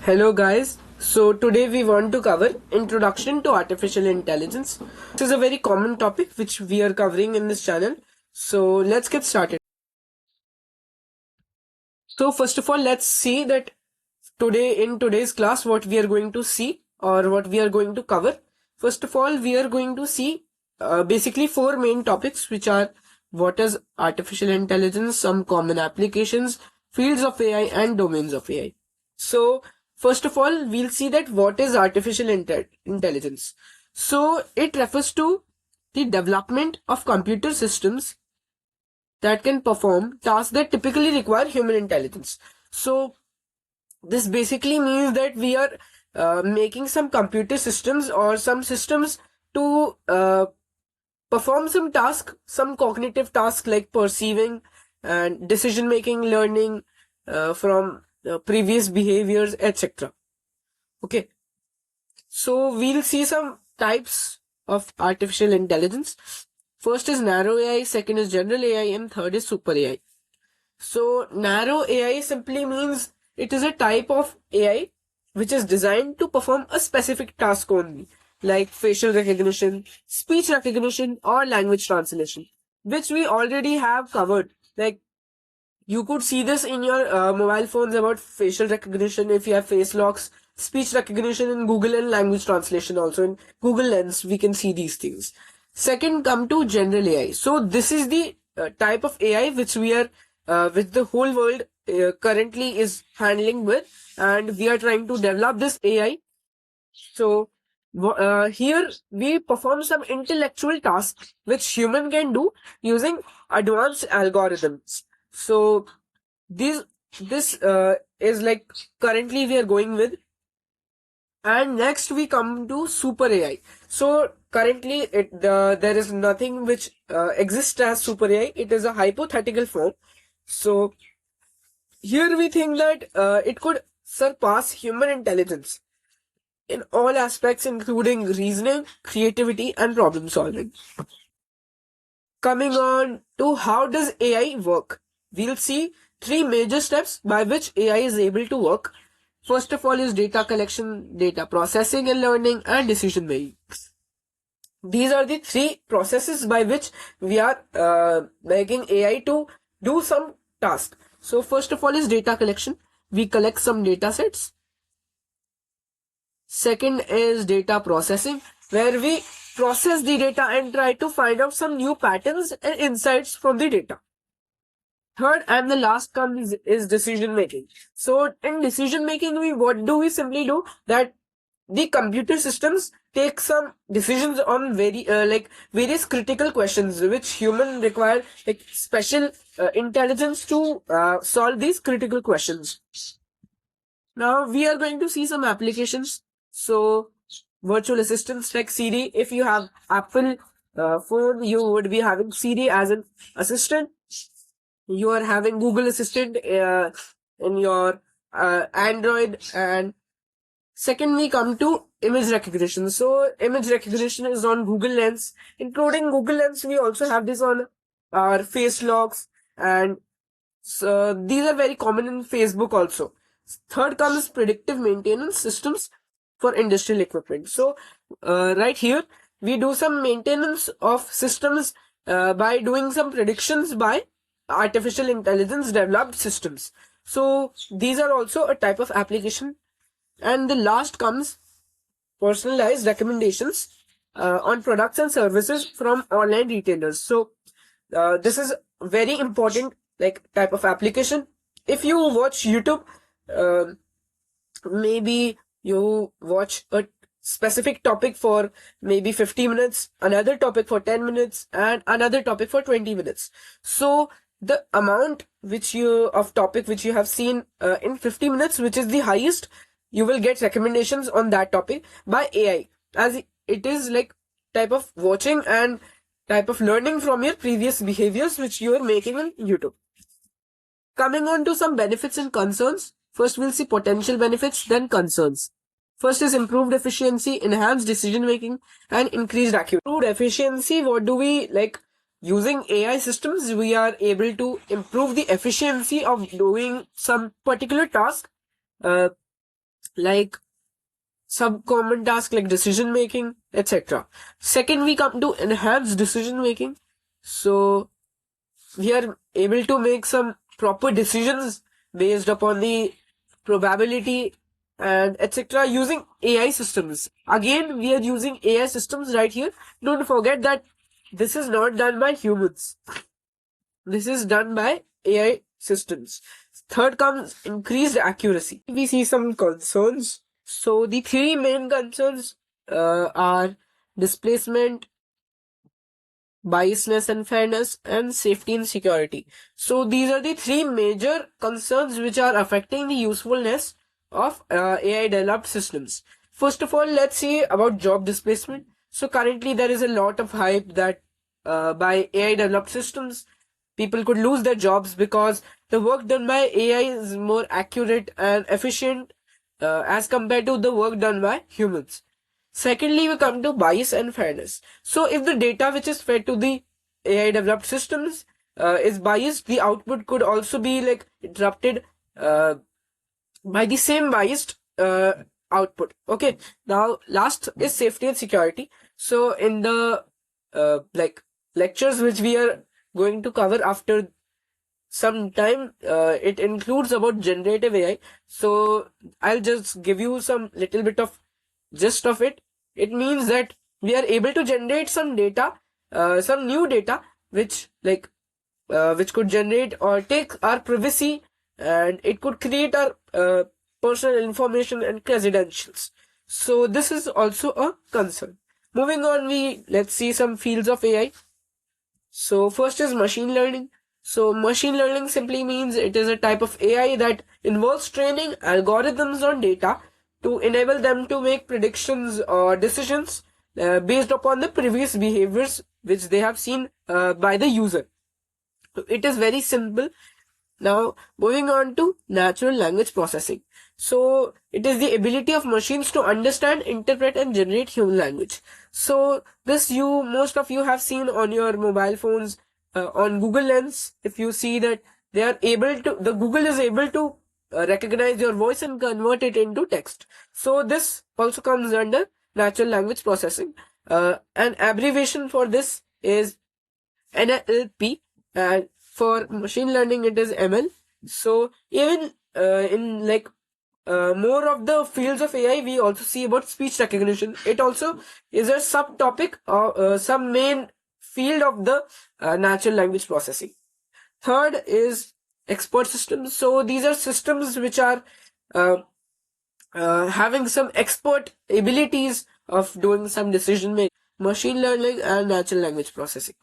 Hello guys. So today we want to cover Introduction to Artificial Intelligence. This is a very common topic which we are covering in this channel. So let's get started. So first of all, let's see that in today's class what we are going to see or what we are going to cover. First of all, we are going to see basically four main topics, which are what is artificial intelligence, some common applications, fields of AI and domains of AI. So first of all, we'll see that what is artificial intelligence. So it refers to the development of computer systems that can perform tasks that typically require human intelligence. So this basically means that we are making some computer systems or some systems to perform some task, some cognitive task like perceiving and decision making, learning from previous behaviors, etc. Okay, so we'll see some types of artificial intelligence. First is narrow AI, second is general AI, and third is super AI. So narrow AI simply means it is a type of AI which is designed to perform a specific task only, like facial recognition, speech recognition, or language translation, which we already have covered. Like you could see this in your mobile phones about facial recognition if you have face locks, speech recognition in Google, and language translation also in Google Lens. We can see these things. Second, come to general AI. So this is the type of AI which the whole world currently is handling with, and we are trying to develop this AI. So here we perform some intellectual tasks which human can do using advanced algorithms. So this this is like currently we are going with, and next we come to super AI. So currently there is nothing which exists as super AI. It is a hypothetical form. So here we think that it could surpass human intelligence in all aspects, including reasoning, creativity, and problem solving. Coming on to how does AI work? We'll see three major steps by which AI is able to work. First of all is data collection, data processing and learning, and decision making. These are the three processes by which we are making AI to do some task. So first of all is data collection. We collect some data sets. Second is data processing, where we process the data and try to find out some new patterns and insights from the data. Third and the last comes is decision making. So in decision making, what do we simply do that the computer systems take some decisions on various critical questions which human require like special intelligence to solve these critical questions. Now we are going to see some applications. So virtual assistants like Siri. If you have Apple phone, you would be having Siri as an assistant. You are having Google Assistant in your Android. And second, we come to image recognition. So image recognition is on Google Lens. Including Google Lens, we also have this on our face locks, and so these are very common in Facebook also. Third comes predictive maintenance systems for industrial equipment. So right here we do some maintenance of systems by doing some predictions by artificial intelligence developed systems. So these are also a type of application. And the last comes personalized recommendations on products and services from online retailers. So this is very important like type of application. If you watch YouTube, um maybe you watch a specific topic for maybe 50 minutes, another topic for 10 minutes, and another topic for 20 minutes. So the amount which you of topic which you have seen in 50 minutes, which is the highest, you will get recommendations on that topic by AI, as it is like type of watching and type of learning from your previous behaviors which you are making on YouTube. Coming on to some benefits and concerns. First, we'll see potential benefits, then concerns. First is improved efficiency, enhanced decision making, and increased accuracy. Improved efficiency, what do we like? Using AI systems, we are able to improve the efficiency of doing some particular task. Uh, like some common tasks like decision making, etc. Second, we come to enhanced decision making. So we are able to make some proper decisions based upon the probability and etc. using AI systems. Again, we are using AI systems right here. Don't forget that this is not done by humans. This is done by AI systems. Third comes increased accuracy. We see some concerns. So the three main concerns are displacement, biasness and fairness, and safety and security. So these are the three major concerns which are affecting the usefulness of AI developed systems. First of all, let's see about job displacement. So currently there is a lot of hype that by AI developed systems, people could lose their jobs because the work done by AI is more accurate and efficient as compared to the work done by humans. Secondly, we come to bias and fairness. So if the data which is fed to the AI developed systems is biased, the output could also be like interrupted by the same biased output. Okay. Now, last is safety and security. So in the like lectures which we are going to cover after some time, it includes about generative AI. So I'll just give you some little bit of gist of it. It means that we are able to generate some data, some new data, which could generate or take our privacy, and it could create our personal information and credentials. So this is also a concern. Moving on, let's see some fields of AI. So first is machine learning. So machine learning simply means it is a type of AI that involves training algorithms on data to enable them to make predictions or decisions based upon the previous behaviors which they have seen by the user. So it is very simple. Now, moving on to natural language processing. So, it is the ability of machines to understand, interpret, and generate human language. So, most of you have seen on your mobile phones, on Google Lens. If you see that the Google is able to recognize your voice and convert it into text. So, this also comes under natural language processing. An abbreviation for this is NLP, and for machine learning it is ML. So even in more of the fields of AI, we also see about speech recognition. It also is a subtopic or some main field of the natural language processing. Third is expert systems. So these are systems which are uh, having some expert abilities of doing some decision making, machine learning and natural language processing.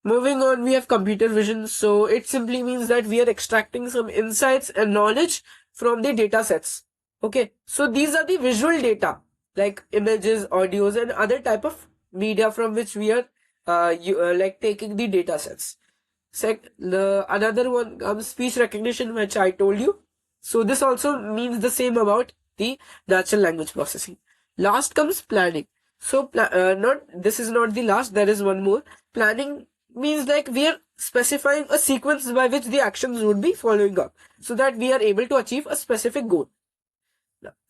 Moving on, we have computer vision. So it simply means that we are extracting some insights and knowledge from the data sets. Okay, so these are the visual data like images, audios, and other type of media from which we are taking the data sets. The another one comes speech recognition, which I told you. So this also means the same about the natural language processing. Last comes planning. So not this is not the last. There is one more. Planning means like we are specifying a sequence by which the actions would be following up, so that we are able to achieve a specific goal.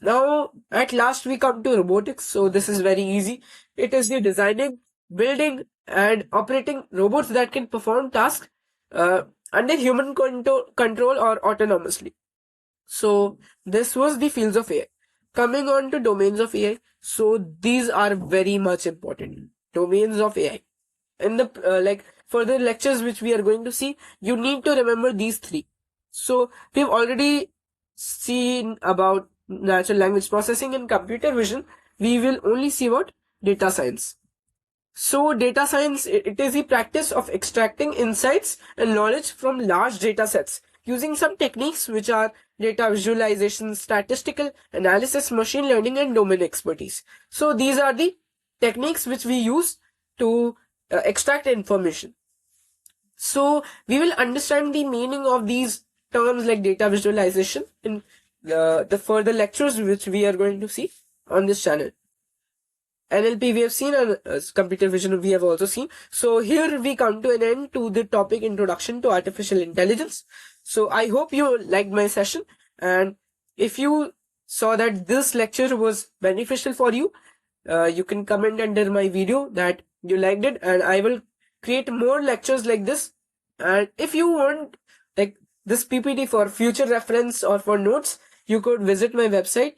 Now, at last, we come to robotics. So this is very easy. It is the designing, building, and operating robots that can perform tasks under human control or autonomously. So this was the fields of AI. Coming on to domains of AI. So these are very much important. Domains of AI. In the for the lectures which we are going to see, you need to remember these three. So we've already seen about natural language processing and computer vision. We will only see about data science. So data science, it is the practice of extracting insights and knowledge from large data sets using some techniques which are data visualization, statistical analysis, machine learning, and domain expertise. So these are the techniques which we use to extract information. So we will understand the meaning of these terms like data visualization in the further lectures which we are going to see on this channel. NLP we have seen, and computer vision we have also seen. So here we come to an end to the topic introduction to artificial intelligence. So I hope you liked my session, and if you saw that this lecture was beneficial for you, you can comment under my video that you liked it, and I will create more lectures like this. And if you want like this PPT for future reference or for notes, you could visit my website.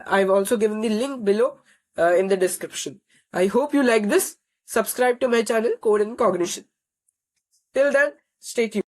I've also given the link below in the description. I hope you like this. Subscribe to my channel, Code and Cognition. Till then, stay tuned.